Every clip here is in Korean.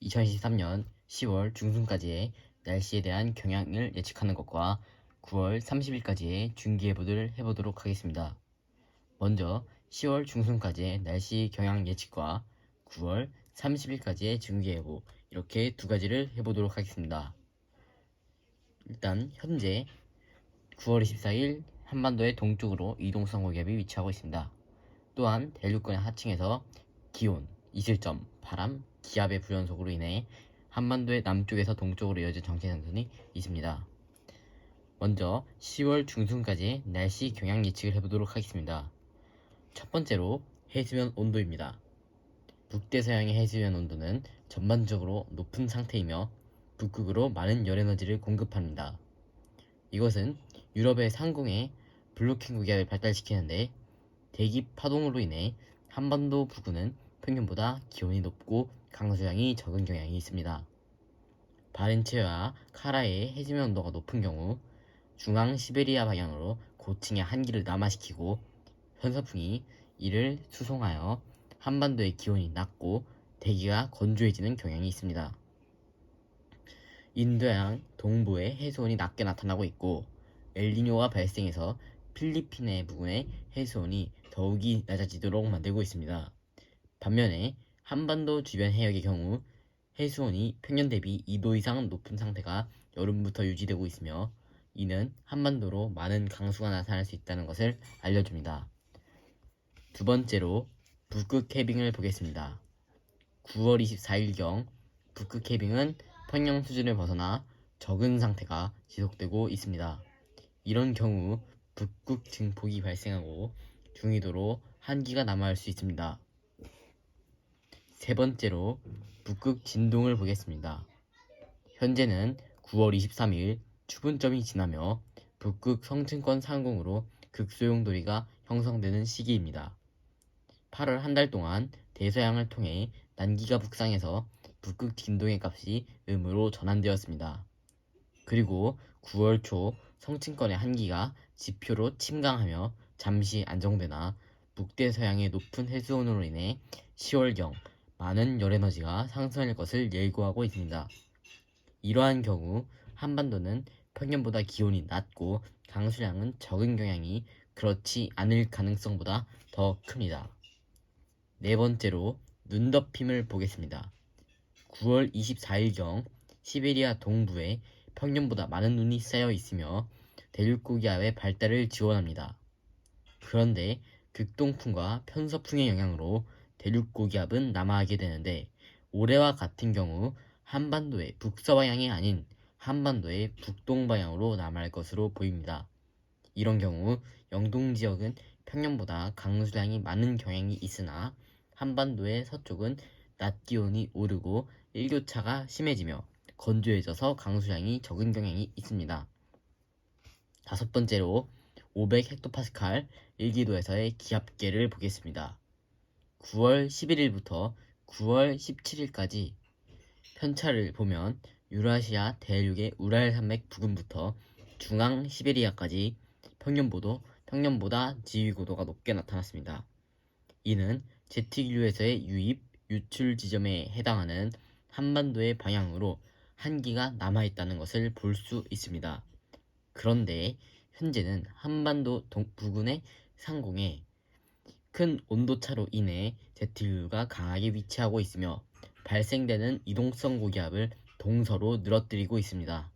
2023년 10월 중순까지의 날씨에 대한 경향을 예측하는 것과 9월 30일까지의 중기예보를 해보도록 하겠습니다. 먼저 10월 중순까지의 날씨 경향 예측과 9월 30일까지의 중기예보, 이렇게 두 가지를 해보도록 하겠습니다. 일단 현재 9월 24일 한반도의 동쪽으로 이동성 고기압이 위치하고 있습니다. 또한 대륙권의 하층에서 기온, 이슬점, 바람, 기압의 불연속으로 인해 한반도의 남쪽에서 동쪽으로 이어진 정체전선이 있습니다. 먼저 10월 중순까지의 날씨 경향 예측을 해보도록 하겠습니다. 첫 번째로 해수면 온도입니다. 북대서양의 해수면 온도는 전반적으로 높은 상태이며 북극으로 많은 열에너지를 공급합니다. 이것은 유럽의 상공에 블로킹 고기압을 발달시키는데 대기 파동으로 인해 한반도 부근은 평년보다 기온이 높고 강수량이 적은 경향이 있습니다. 바렌츠와 카라의 해수면 온도가 높은 경우 중앙 시베리아 방향으로 고층의 한기를 남하시키고 편서풍이 이를 수송하여 한반도의 기온이 낮고 대기가 건조해지는 경향이 있습니다. 인도양 동부의 해수온이 낮게 나타나고 있고 엘니뇨가 발생해서 필리핀의 부근의 해수온이 더욱이 낮아지도록 만들고 있습니다. 반면에 한반도 주변 해역의 경우 해수온이 평년 대비 2도 이상 높은 상태가 여름부터 유지되고 있으며 이는 한반도로 많은 강수가 나타날 수 있다는 것을 알려줍니다. 두 번째로 북극 해빙을 보겠습니다. 9월 24일경 북극 해빙은 평형 수준을 벗어나 적은 상태가 지속되고 있습니다. 이런 경우 북극 증폭이 발생하고 중위도로 한기가 남아할 수 있습니다. 세 번째로 북극 진동을 보겠습니다. 현재는 9월 23일 추분점이 지나며 북극 성층권 상공으로 극소용 도리가 형성되는 시기입니다. 8월 한 달 동안 대서양을 통해 난기가 북상해서 북극 진동의 값이 음으로 전환되었습니다. 그리고 9월 초 성층권의 한기가 지표로 침강하며 잠시 안정되나 북대서양의 높은 해수온으로 인해 10월경 많은 열에너지가 상승할 것을 예고하고 있습니다. 이러한 경우 한반도는 평년보다 기온이 낮고 강수량은 적은 경향이 그렇지 않을 가능성보다 더 큽니다. 네 번째로 눈덮임을 보겠습니다. 9월 24일경 시베리아 동부에 평년보다 많은 눈이 쌓여 있으며 대륙고기압의 발달을 지원합니다. 그런데 극동풍과 편서풍의 영향으로 대륙고기압은 남하하게 되는데 올해와 같은 경우 한반도의 북서방향이 아닌 한반도의 북동방향으로 남할 것으로 보입니다. 이런 경우 영동지역은 평년보다 강수량이 많은 경향이 있으나 한반도의 서쪽은 낮 기온이 오르고 일교차가 심해지며 건조해져서 강수량이 적은 경향이 있습니다. 다섯 번째로 500헥토파스칼 1기도에서의 기압계를 보겠습니다. 9월 11일부터 9월 17일까지 편차를 보면 유라시아 대륙의 우랄 산맥 부근부터 중앙 시베리아까지 평년보다 지위고도가 높게 나타났습니다. 이는 제트기류에서의 유입, 유출 지점에 해당하는 한반도의 방향으로 한기가 남아있다는 것을 볼 수 있습니다. 그런데 현재는 한반도 부근의 상공에 큰 온도차로 인해 제트기류가 강하게 위치하고 있으며 발생되는 이동성 고기압을 동서로 늘어뜨리고 있습니다.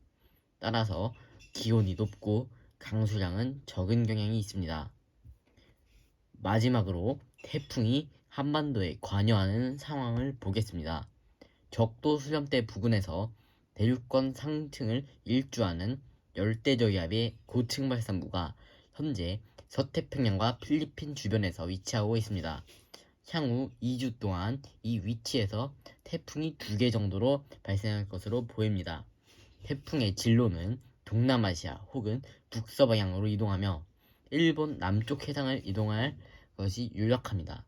따라서 기온이 높고 강수량은 적은 경향이 있습니다. 마지막으로 태풍이 한반도에 관여하는 상황을 보겠습니다. 적도 수렴대 부근에서 대륙권 상층을 일주하는 열대저기압의 고층 발산부가 현재 서태평양과 필리핀 주변에서 위치하고 있습니다. 향후 2주 동안 이 위치에서 태풍이 2개 정도로 발생할 것으로 보입니다. 태풍의 진로는 동남아시아 혹은 북서방향으로 이동하며 일본 남쪽 해상을 이동할 것이 유력합니다.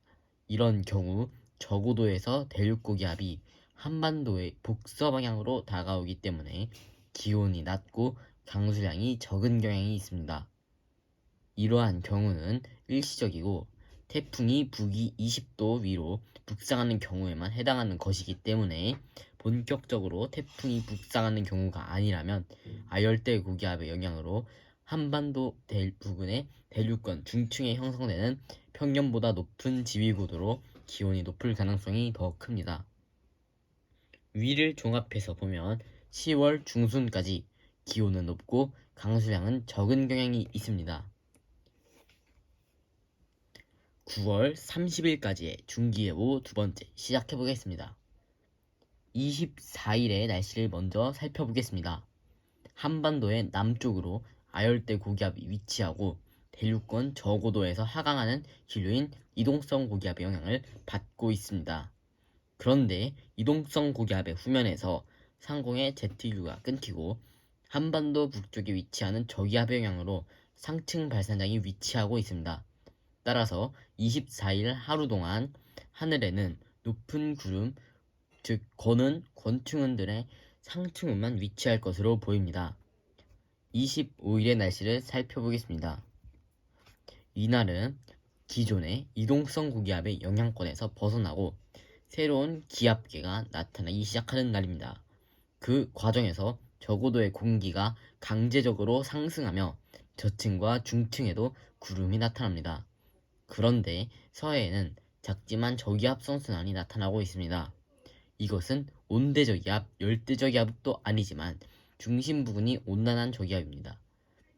이런 경우 저고도에서 대륙고기압이 한반도의 북서방향으로 다가오기 때문에 기온이 낮고 강수량이 적은 경향이 있습니다. 이러한 경우는 일시적이고 태풍이 북위 20도 위로 북상하는 경우에만 해당하는 것이기 때문에 본격적으로 태풍이 북상하는 경우가 아니라면 아열대 고기압의 영향으로 한반도 부근의 대륙권 중층에 형성되는 평년보다 높은 지위고도로 기온이 높을 가능성이 더 큽니다. 위를 종합해서 보면 10월 중순까지 기온은 높고 강수량은 적은 경향이 있습니다. 9월 30일까지의 중기예보 두 번째 시작해 보겠습니다. 24일의 날씨를 먼저 살펴보겠습니다. 한반도의 남쪽으로 아열대 고기압이 위치하고 대륙권 저고도에서 하강하는 기류인 이동성 고기압의 영향을 받고 있습니다. 그런데 이동성 고기압의 후면에서 상공의 제트기류가 끊기고 한반도 북쪽에 위치하는 저기압의 영향으로 상층 발산장이 위치하고 있습니다. 따라서 24일 하루 동안 하늘에는 높은 구름, 즉 권충은들의 상층으로만 위치할 것으로 보입니다. 25일의 날씨를 살펴보겠습니다. 이날은 기존의 이동성 고기압의 영향권에서 벗어나고 새로운 기압계가 나타나기 시작하는 날입니다. 그 과정에서 저고도의 공기가 강제적으로 상승하며 저층과 중층에도 구름이 나타납니다. 그런데 서해에는 작지만 저기압성 순환이 나타나고 있습니다. 이것은 온대저기압, 열대저기압도 아니지만 중심 부근이 온난한 저기압입니다.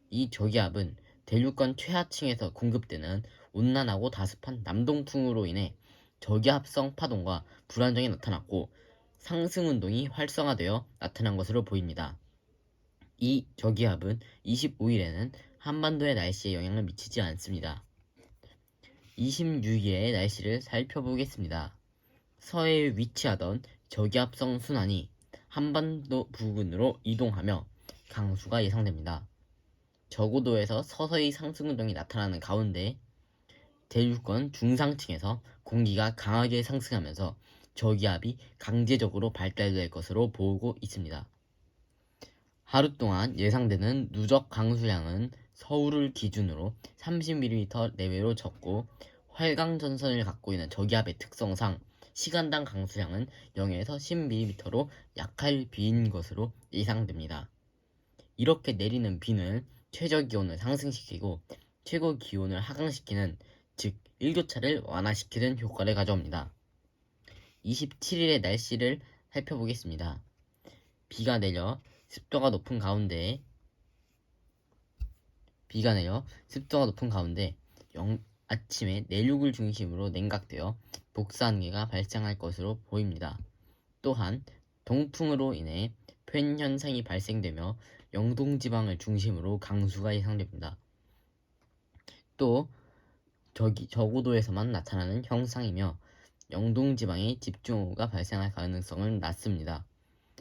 이 저기압은 대륙간 최하층에서 공급되는 온난하고 다습한 남동풍으로 인해 저기압성 파동과 불안정이 나타났고 상승운동이 활성화되어 나타난 것으로 보입니다. 이 저기압은 25일에는 한반도의 날씨에 영향을 미치지 않습니다. 26일의 날씨를 살펴보겠습니다. 서해에 위치하던 저기압성 순환이 한반도 부근으로 이동하며 강수가 예상됩니다. 저고도에서 서서히 상승운동이 나타나는 가운데 대륙권 중상층에서 공기가 강하게 상승하면서 저기압이 강제적으로 발달될 것으로 보고 있습니다. 하루 동안 예상되는 누적 강수량은 서울을 기준으로 30mm 내외로 적고 활강전선을 갖고 있는 저기압의 특성상 시간당 강수량은 0에서 10mm로 약할 비인 것으로 예상됩니다. 이렇게 내리는 비는 최저기온을 상승시키고 최고기온을 하강시키는, 즉 일교차를 완화시키는 효과를 가져옵니다. 27일의 날씨를 살펴보겠습니다. 비가 내려 습도가 높은 가운데 아침에 내륙을 중심으로 냉각되어 복사안개가 발생할 것으로 보입니다. 또한 동풍으로 인해 팬 현상이 발생되며 영동지방을 중심으로 강수가 예상됩니다. 또 저고도에서만 나타나는 형상이며 영동지방에 집중호우가 발생할 가능성은 낮습니다.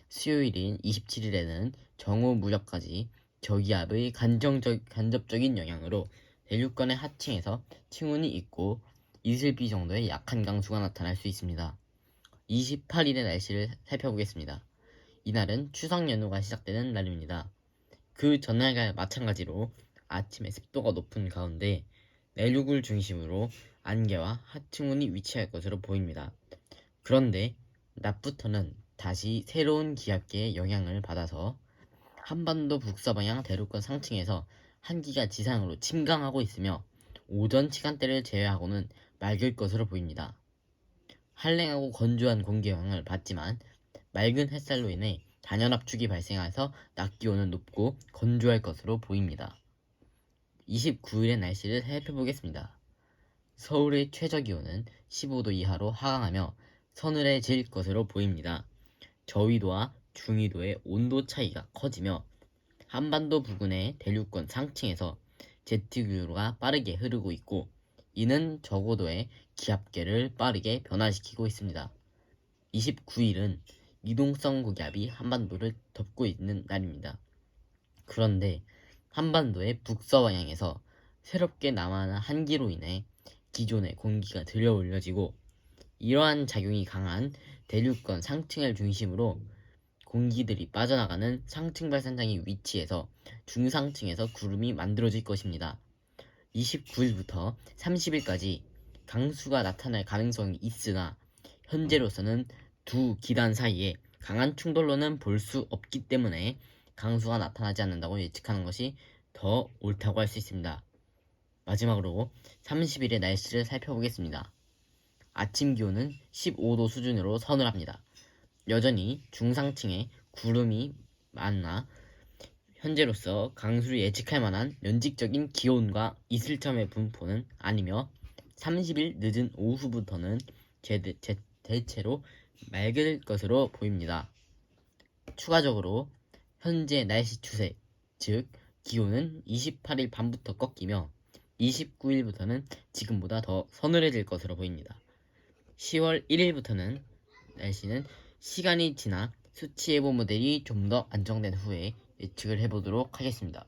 수요일인 27일에는 정오 무렵까지 저기압의 간접적인 영향으로 대륙간의 하층에서 층운이 있고 이슬비 정도의 약한 강수가 나타날 수 있습니다. 28일의 날씨를 살펴보겠습니다. 이날은 추석 연휴가 시작되는 날입니다. 그 전날과 마찬가지로 아침에 습도가 높은 가운데 내륙을 중심으로 안개와 하층운이 위치할 것으로 보입니다. 그런데 낮부터는 다시 새로운 기압계의 영향을 받아서 한반도 북서방향 대륙권 상층에서 한기가 지상으로 침강하고 있으며 오전 시간대를 제외하고는 맑을 것으로 보입니다. 한랭하고 건조한 공기 영향을 받지만 맑은 햇살로 인해 단연압축이 발생해서 낮 기온은 높고 건조할 것으로 보입니다. 29일의 날씨를 살펴보겠습니다. 서울의 최저기온은 15도 이하로 하강하며 서늘해질 것으로 보입니다. 저위도와 중위도의 온도 차이가 커지며 한반도 부근의 대륙권 상층에서 제트기류가 빠르게 흐르고 있고 이는 저고도의 기압계를 빠르게 변화시키고 있습니다. 29일은 이동성 고기압이 한반도를 덮고 있는 날입니다. 그런데 한반도의 북서방향에서 새롭게 남아난 한기로 인해 기존의 공기가 들여 올려지고 이러한 작용이 강한 대륙권 상층을 중심으로 공기들이 빠져나가는 상층 발산장이 위치해서 중상층에서 구름이 만들어질 것입니다. 29일부터 30일까지 강수가 나타날 가능성이 있으나 현재로서는 두 기단 사이에 강한 충돌로는 볼 수 없기 때문에 강수가 나타나지 않는다고 예측하는 것이 더 옳다고 할 수 있습니다. 마지막으로 30일의 날씨를 살펴보겠습니다. 아침 기온은 15도 수준으로 서늘합니다. 여전히 중상층에 구름이 많으나 현재로서 강수를 예측할 만한 면직적인 기온과 이슬점의 분포는 아니며 30일 늦은 오후부터는 대체로 맑을 것으로 보입니다. 추가적으로 현재 날씨 추세, 즉 기온은 28일 밤부터 꺾이며 29일부터는 지금보다 더 서늘해질 것으로 보입니다. 10월 1일부터는 날씨는 시간이 지나 수치예보 모델이 좀 더 안정된 후에 예측을 해보도록 하겠습니다.